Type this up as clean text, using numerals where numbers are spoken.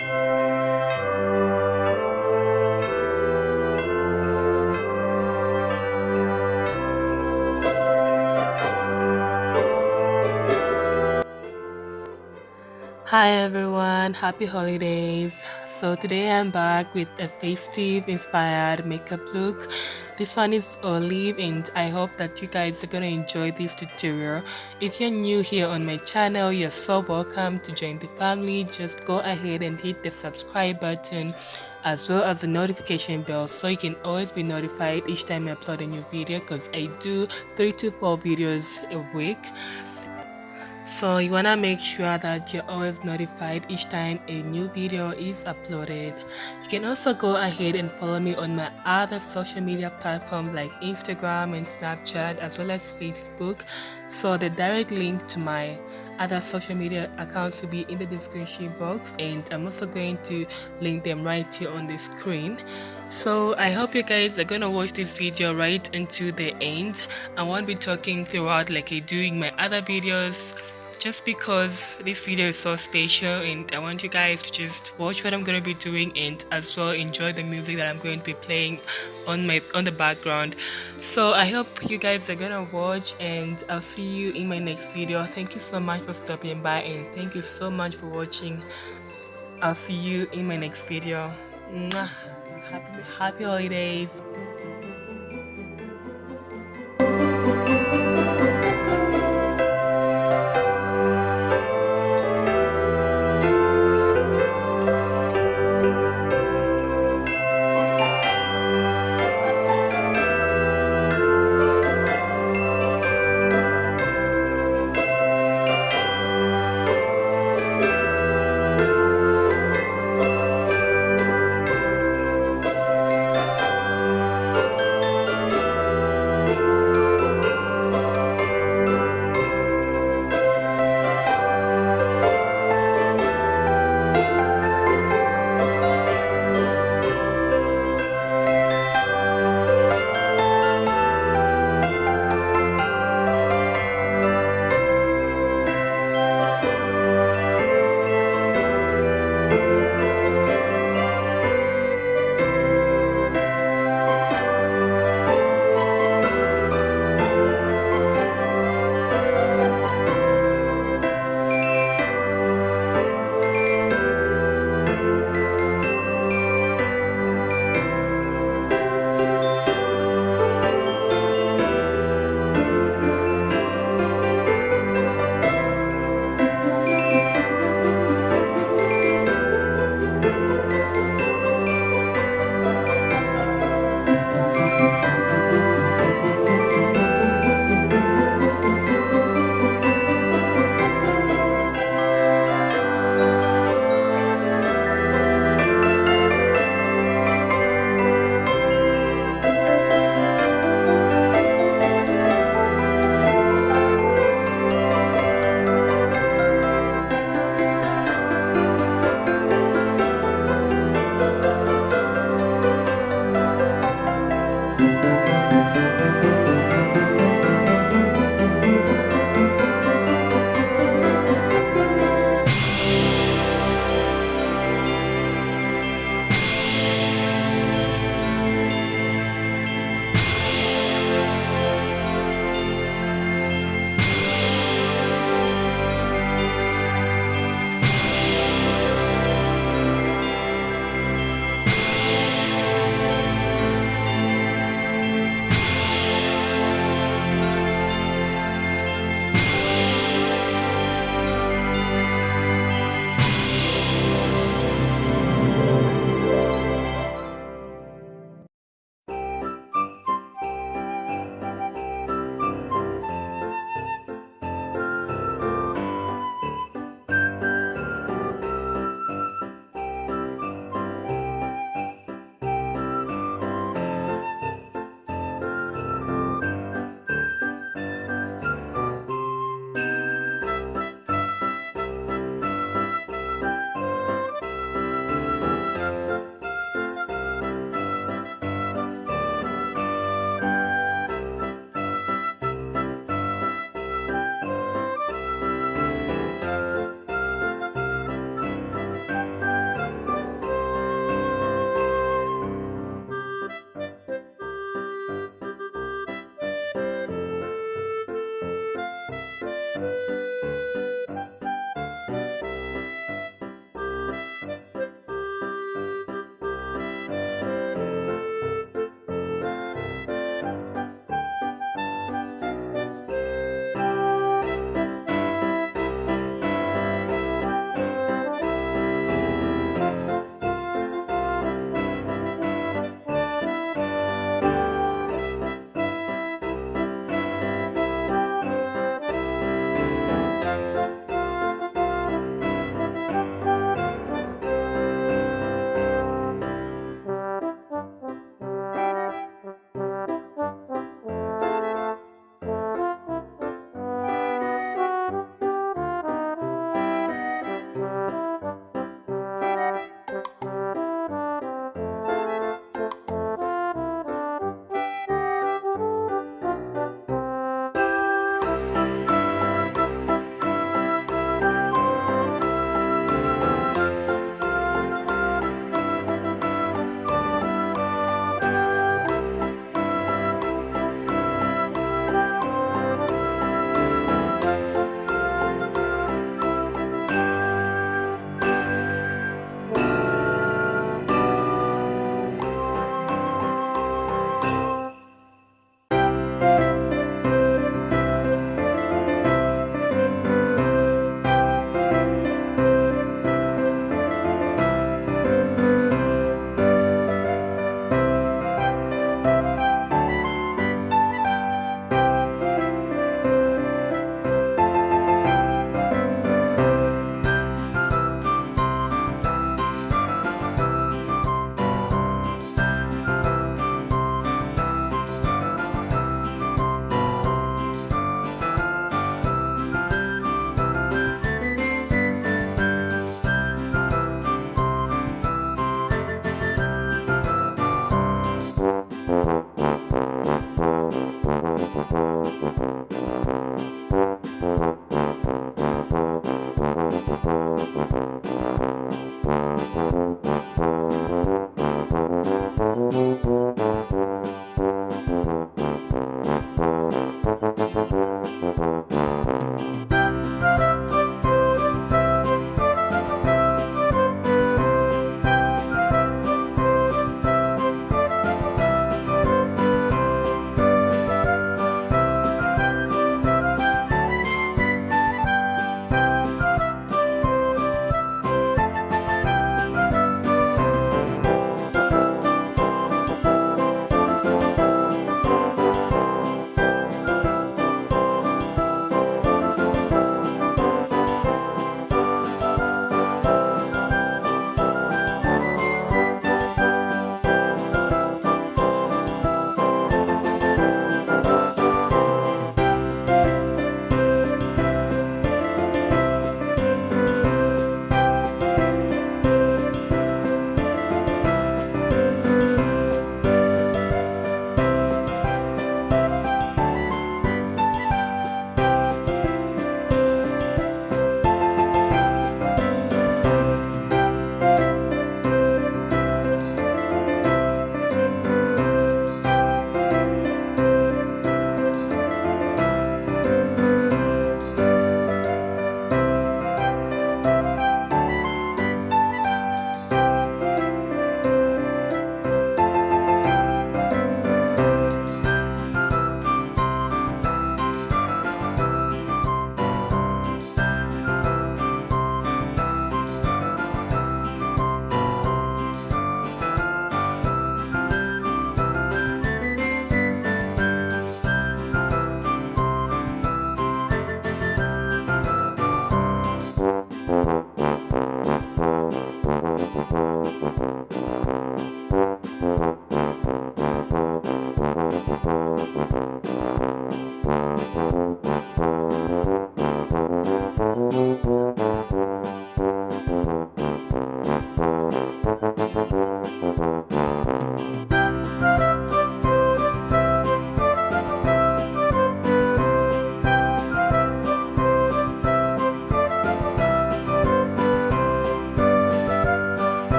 Hi everyone, happy holidays. So today I'm back with a festive inspired makeup look. This one is olive and I hope that you guys are gonna enjoy this tutorial. If you're new here on my channel, you're so welcome to join the family. Just go ahead and hit the subscribe button as well as the notification bell so you can always be notified each time I upload a new video, because I do 3 to 4 videos a week. So you wanna make sure that you're always notified each time a new video is uploaded. You can also go ahead and follow me on my other social media platforms like Instagram and Snapchat as well as Facebook. So the direct link to my other social media accounts will be in the description box, and I'm also going to link them right here on the screen. So I hope you guys are gonna watch this video right into the end. I won't be talking throughout like I do in my other videos, just because this video is so special and I want you guys to just watch what I'm going to be doing and as well enjoy the music that I'm going to be playing on the background. So I hope you guys are gonna watch and I'll see you in my next video. Thank you so much for stopping by and thank you so much for watching. I'll see you in my next video. Mwah. Happy holidays.